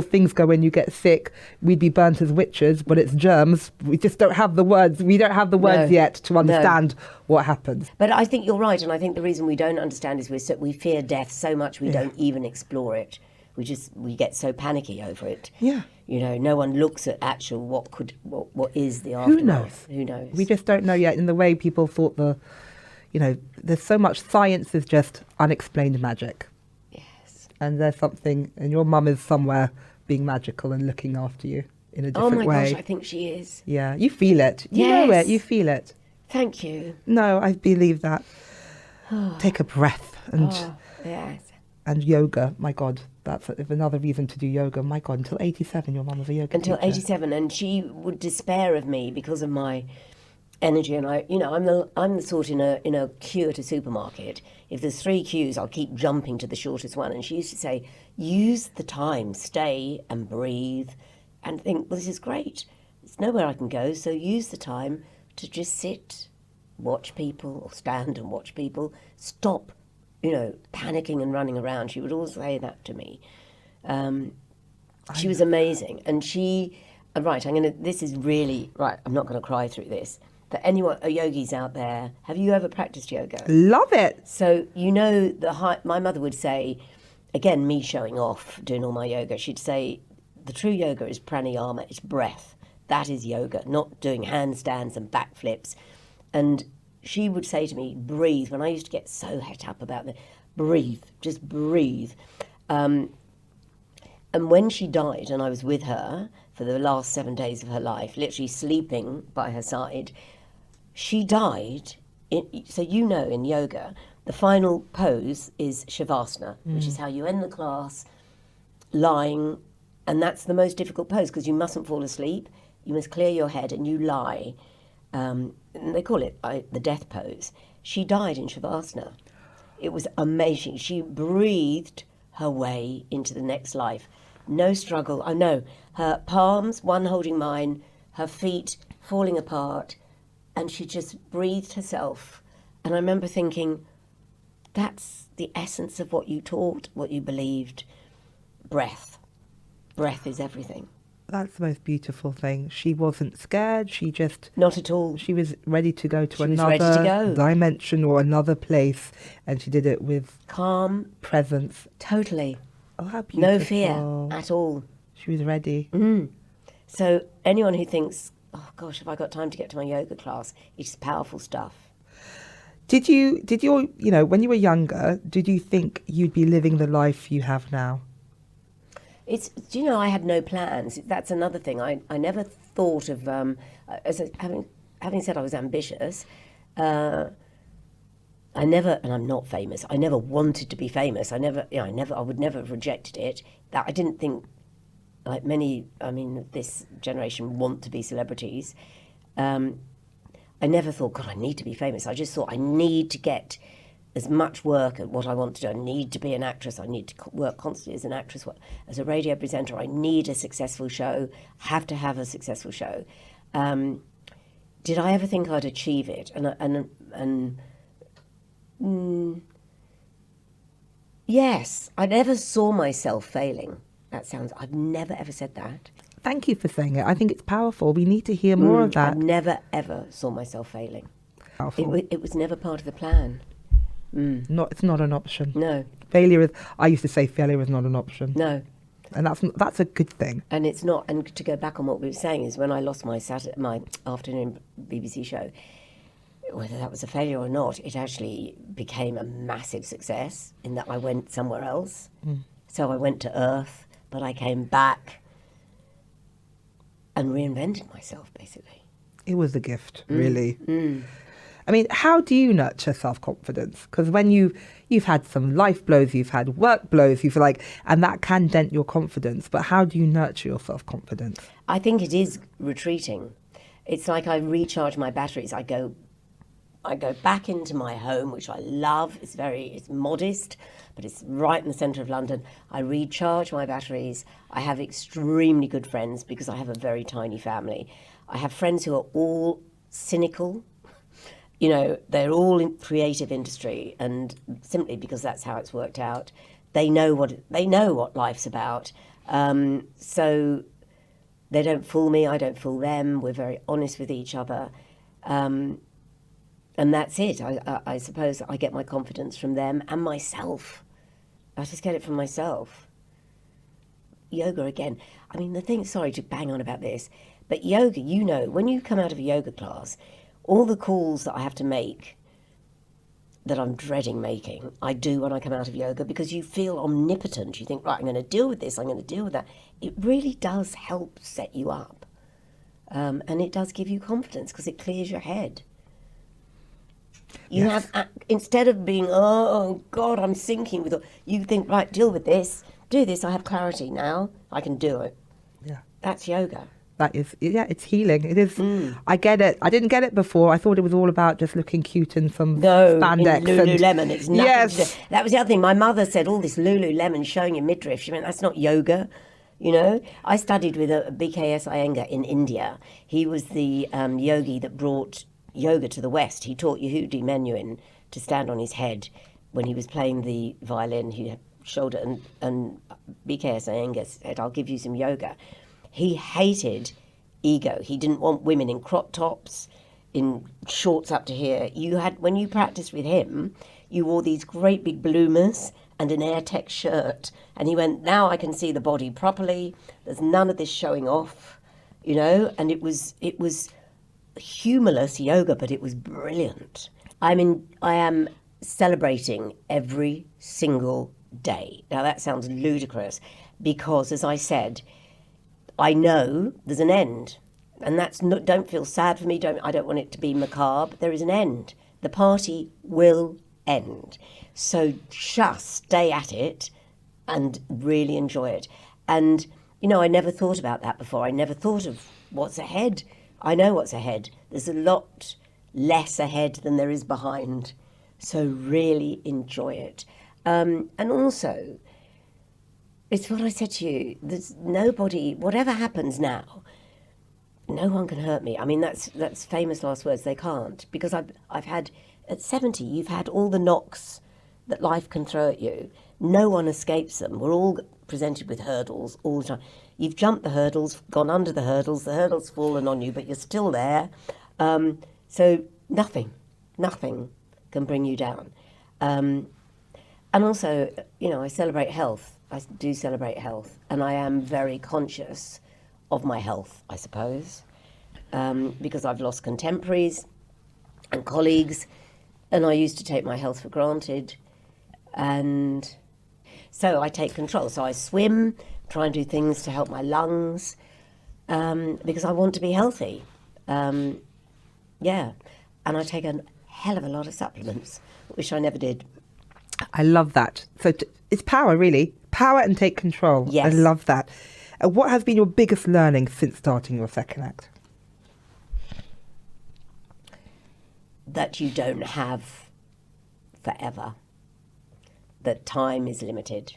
things go when you get sick, we'd be burnt as witches, but it's germs. We just don't have the words. We don't have the words yet to understand what happens. But I think you're right. And I think the reason we don't understand is we fear death so much we don't even explore it. We get so panicky over it. Yeah. You know, no one looks at actual what is the afterlife. Who knows? We just don't know yet. In the way people thought there's so much science is just unexplained magic. Yes. And there's something, and your mum is somewhere being magical and looking after you in a different way. Oh my gosh, I think she is. Yeah, you feel it. You know it. You feel it. Thank you. No, I believe that. Take a breath and yoga. My God, that's another reason to do yoga. My God, until 87, your mum was a yoga teacher. 87, and she would despair of me because of my energy. And I'm the sort in a queue at a supermarket. If there's 3 queues, I'll keep jumping to the shortest one. And she used to say, use the time, stay and breathe, and think, well, this is great. There's nowhere I can go, so use the time to just sit, watch people, or stand and watch people. Stop, panicking and running around. She would always say that to me. She was amazing. And this is really, right, I'm not going to cry through this. For anyone, yogis out there, have you ever practiced yoga? Love it. So, my mother would say, again, me showing off, doing all my yoga, she'd say, the true yoga is pranayama, it's breath. That is yoga, not doing handstands and backflips. And she would say to me, breathe. When I used to get so het up about breathe, just breathe. And when she died, and I was with her for the last 7 days of her life, literally sleeping by her side, she died. So in yoga, the final pose is shavasana, which is how you end the class lying. And that's the most difficult pose because you mustn't fall asleep. You must clear your head and you lie. And they call it the death pose. She died in shavasana. It was amazing. She breathed her way into the next life. No struggle. I know. Her palms, one holding mine, her feet falling apart, and she just breathed herself. And I remember thinking, that's the essence of what you taught, what you believed. Breath. Breath is everything. That's the most beautiful thing. She wasn't scared. She just... Not at all. She was ready to go to another dimension or another place. And she did it with... calm. Presence. Totally. Oh, how beautiful. No fear at all. She was ready. So anyone who thinks, oh gosh, have I got time to get to my yoga class? It's powerful stuff. Did you, when you were younger, did you think you'd be living the life you have now? I had no plans. That's another thing. I never thought of, having said I was ambitious, I never, and I'm not famous, I never wanted to be famous. I would never have rejected it. That I didn't think, like many, this generation want to be celebrities. I never thought, God, I need to be famous. I just thought I need to get as much work at what I want to do. I need to be an actress. I need to work constantly as an actress. As a radio presenter, I need a successful show. I have to have a successful show. Did I ever think I'd achieve it? Yes, I never saw myself failing. I've never ever said that. Thank you for saying it. I think it's powerful. We need to hear more of that. I never ever saw myself failing. Powerful. It was never part of the plan. It's not an option. No. I used to say failure is not an option. No. And that's a good thing. And it's not. And to go back on what we were saying is when I lost my afternoon BBC show, whether that was a failure or not, it actually became a massive success in that I went somewhere else. So I went to Earth, but I came back and reinvented myself, basically. It was a gift, really. I mean, how do you nurture self-confidence? Because when you've had some life blows, you've had work blows, and that can dent your confidence. But how do you nurture your self-confidence? I think it is retreating. It's like I recharge my batteries. I go back into my home, which I love. It's modest, but it's right in the centre of London. I recharge my batteries. I have extremely good friends because I have a very tiny family. I have friends who are all cynical. You know, they're all in creative industry, and simply because that's how it's worked out, they know what life's about. So they don't fool me, I don't fool them. We're very honest with each other. And that's it. I suppose I get my confidence from them and myself. I just get it from myself. Yoga again. I mean, the thing, sorry to bang on about this, but yoga, you know, when you come out of a yoga class, all the calls that I have to make, that I'm dreading making, I do when I come out of yoga, because you feel omnipotent. You think, right, I'm going to deal with this, I'm going to deal with that. It really does help set you up. And it does give you confidence because it clears your head. You have, instead of being, oh God, I'm sinking with, you think, right, deal with this, do this, I have clarity now, I can do it. Yeah. That's yoga. That is, yeah, it's healing. It is. I get it. I didn't get it before. I thought it was all about just looking cute in some spandex. No, in Lululemon, it's nothing Yes. to do. That was the other thing. My mother said, all this Lululemon showing your midriff. She went, that's not yoga. You know, I studied with a BKS Iyengar in India. He was the yogi that brought yoga to the West. He taught Yehudi Menuhin to stand on his head when he was playing the violin. He had shoulder, and BKS Iyengar said, I'll give you some yoga. He hated ego. He didn't want women in crop tops, in shorts up to here. When you practiced with him, you wore these great big bloomers and an Airtex shirt. And he went, now I can see the body properly. There's none of this showing off, you know. And it was humorless yoga, but it was brilliant. I am celebrating every single day. Now that sounds ludicrous because, as I said, I know there's an end, and that's not. Don't feel sad for me. I don't want it to be macabre. There is an end. The party will end. So just stay at it and really enjoy it. And you know, I never thought about that before. I never thought of what's ahead. I know what's ahead. There's a lot less ahead than there is behind. So really enjoy it. And also, it's what I said to you. There's nobody, whatever happens now, no one can hurt me. I mean, that's famous last words. They can't, because I've had, at 70, you've had all the knocks that life can throw at you. No one escapes them. We're all presented with hurdles all the time. You've jumped the hurdles, gone under the hurdles fallen on you, but you're still there. So nothing can bring you down. And also, you know, I celebrate health. I do celebrate health, and I am very conscious of my health, I suppose, because I've lost contemporaries and colleagues, and I used to take my health for granted, and so I take control. So I swim, try and do things to help my lungs, because I want to be healthy. And I take a hell of a lot of supplements, which I never did. I love that. So it's power, really. Power and take control. Yes. I love that. What has been your biggest learning since starting your second act? That you don't have forever. That time is limited.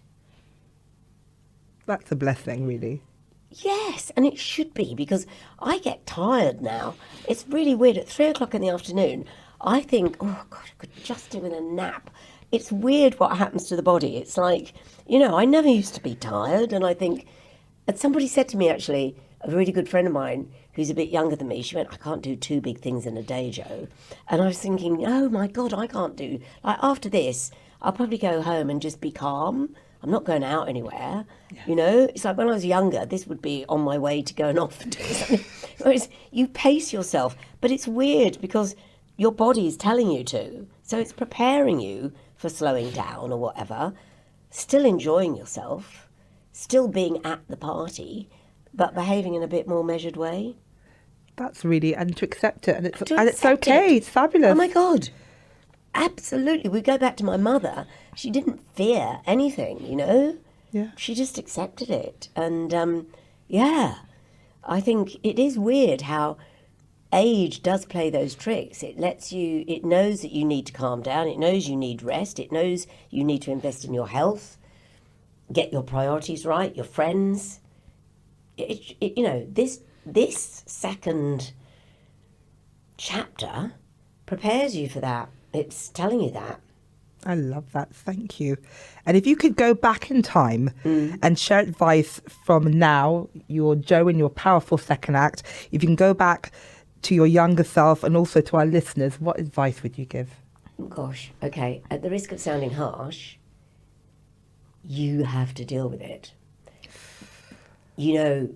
That's a blessing, really. Yes, and it should be, because I get tired now. It's really weird. At 3:00 in the afternoon, I think, oh God, I could just do with a nap. It's weird what happens to the body. It's like, you know, I never used to be tired, and I think, and somebody said to me, actually, a really good friend of mine who's a bit younger than me, she went, I can't do 2 big things in a day, Jo. And I was thinking, oh my God, I can't do, like after this, I'll probably go home and just be calm. I'm not going out anywhere. Yeah. You know, it's like when I was younger, this would be on my way to going off and doing something. Whereas you pace yourself, but it's weird because your body is telling you to. So it's preparing you for slowing down or whatever, still enjoying yourself, still being at the party, but behaving in a bit more measured way. That's really, and to accept it, and it's okay. It's fabulous. Oh my God. Absolutely. We go back to my mother. She didn't fear anything, you know? Yeah. She just accepted it. And I think it is weird how age does play those tricks. It knows that you need to calm down. It knows you need rest. It knows you need to invest in your health, get your priorities right, your friends. You know, this this second chapter prepares you for that. It's telling you that. I love that. Thank you. And if you could go back in time and share advice from now, your Joe in your powerful second act, if you can go back to your younger self and also to our listeners, what advice would you give? Gosh, okay. At the risk of sounding harsh, you have to deal with it. You know,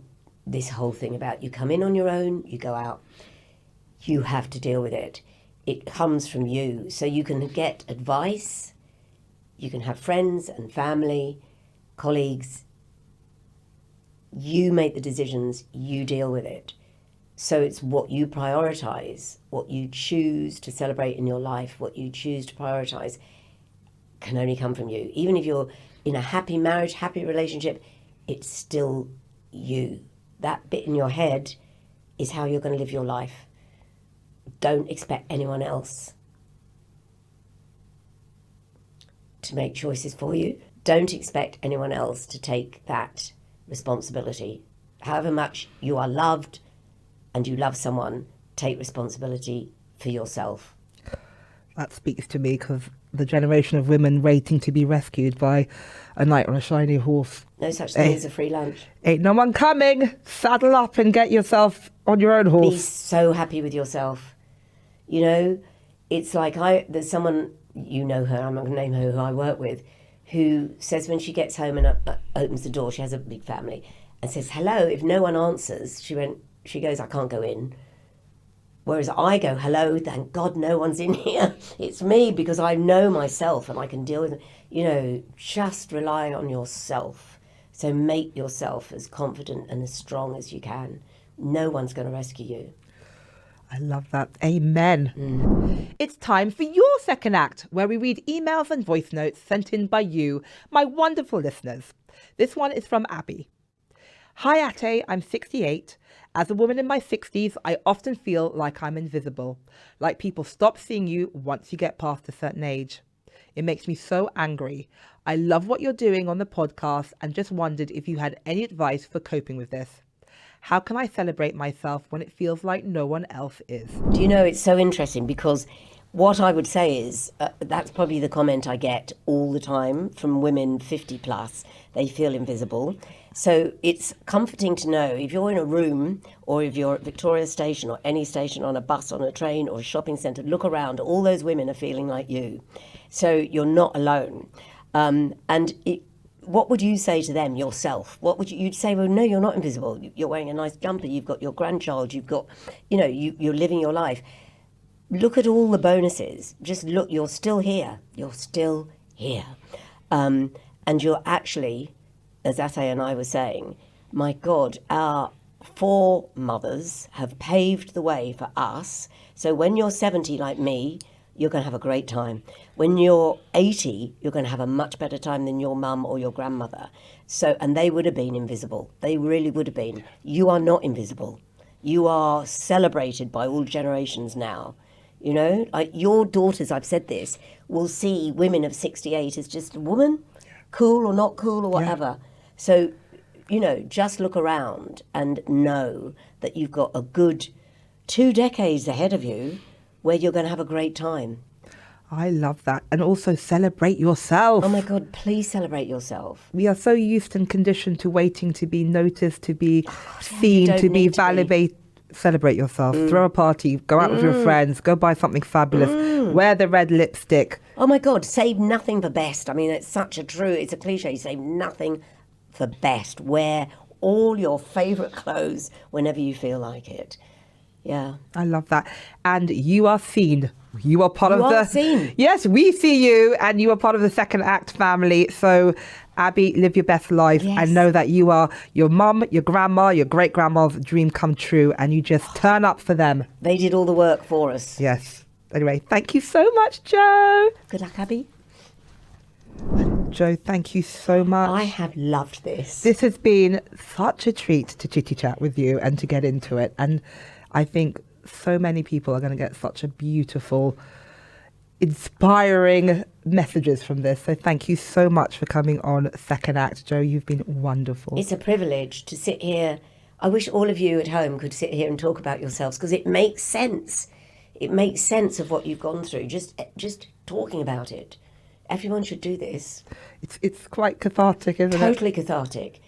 this whole thing about you come in on your own, you go out, you have to deal with it. It comes from you. So you can get advice, you can have friends and family, colleagues. You make the decisions, you deal with it. So it's what you prioritize, what you choose to celebrate in your life, what you choose to prioritize can only come from you. Even if you're in a happy marriage, happy relationship, it's still you. That bit in your head is how you're going to live your life. Don't expect anyone else to make choices for you. Don't expect anyone else to take that responsibility. However much you are loved and you love someone, take responsibility for yourself. That speaks to me because the generation of women waiting to be rescued by a knight on a shiny horse. No such thing as a free lunch. Ain't no one coming. Saddle up and get yourself on your own horse. Be so happy with yourself. You know, it's like there's someone, you know her, I'm not going to name her, who I work with, who says when she gets home and opens the door, she has a big family, and says, hello, if no one answers, she goes, I can't go in. Whereas I go, hello, thank God no one's in here. It's me, because I know myself and I can deal with it. You know, just rely on yourself. So make yourself as confident and as strong as you can. No one's going to rescue you. I love that. Amen. It's time for your second act, where we read emails and voice notes sent in by you, my wonderful listeners. This one is from Abby. Hi, Ateh. I'm 68. As a woman in my 60s, I often feel like I'm invisible, like people stop seeing you once you get past a certain age. It makes me so angry. I love what you're doing on the podcast and just wondered if you had any advice for coping with this. How can I celebrate myself when it feels like no one else is? Do you know, it's so interesting, because what I would say is that's probably the comment I get all the time from women 50 plus. They feel invisible. So it's comforting to know if you're in a room, or if you're at Victoria Station or any station, on a bus, on a train or a shopping centre, look around, all those women are feeling like you. So you're not alone. What would you say to them yourself? What would you'd say? Well, no, you're not invisible. You're wearing a nice jumper. You've got your grandchild. You've got, you're living your life. Look at all the bonuses. Just look, you're still here. You're still here. And you're actually, as Ateh and I were saying, my God, our foremothers have paved the way for us. So when you're 70 like me, you're going to have a great time. When you're 80, you're going to have a much better time than your mum or your grandmother. So, and they would have been invisible. They really would have been. You are not invisible. You are celebrated by all generations now. You know, like your daughters, I've said this, will see women of 68 as just a woman, cool or not cool or whatever. Yeah. So, just look around and know that you've got a good 2 decades ahead of you where you're going to have a great time. I love that. And also celebrate yourself. Oh my God, please celebrate yourself. We are so used and conditioned to waiting to be noticed, to be seen, to be validated. Celebrate yourself. Throw a party. Go out with your friends. Go buy something fabulous. Wear the red lipstick. Oh my God, save nothing for best. I mean, it's a cliche. Save nothing for best. Wear all your favourite clothes whenever you feel like it. Yeah. I love that. And you are seen. You are part of the... seen. Yes, we see you, and you are part of the second act family. So, Abby, live your best life. Yes. And know that you are your mum, your grandma, your great-grandma's dream come true, and you just turn up for them. They did all the work for us. Yes. Anyway, thank you so much, Joe. Good luck, Abby. Joe, thank you so much. I have loved this. This has been such a treat to chitty chat with you and to get into it. And I think so many people are going to get such a beautiful, inspiring messages from this. So thank you so much for coming on Second Act, Joe. You've been wonderful. It's a privilege to sit here I wish all of you at home could sit here and talk about yourselves, because it makes sense. It makes sense of what you've gone through. Just talking about it. Everyone should do this. It's quite cathartic, isn't it? Totally cathartic.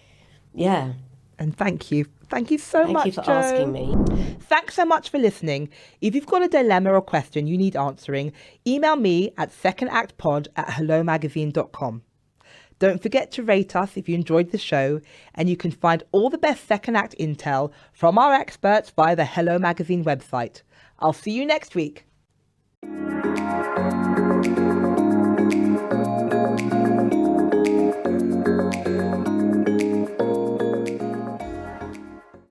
Yeah. And thank you. Thank you so much, Thank you for Jo. asking me. Thanks so much for listening. If you've got a dilemma or question you need answering, email me at secondactpod@hellomagazine.com. Don't forget to rate us if you enjoyed the show, and you can find all the best second act intel from our experts via the Hello Magazine website. I'll see you next week.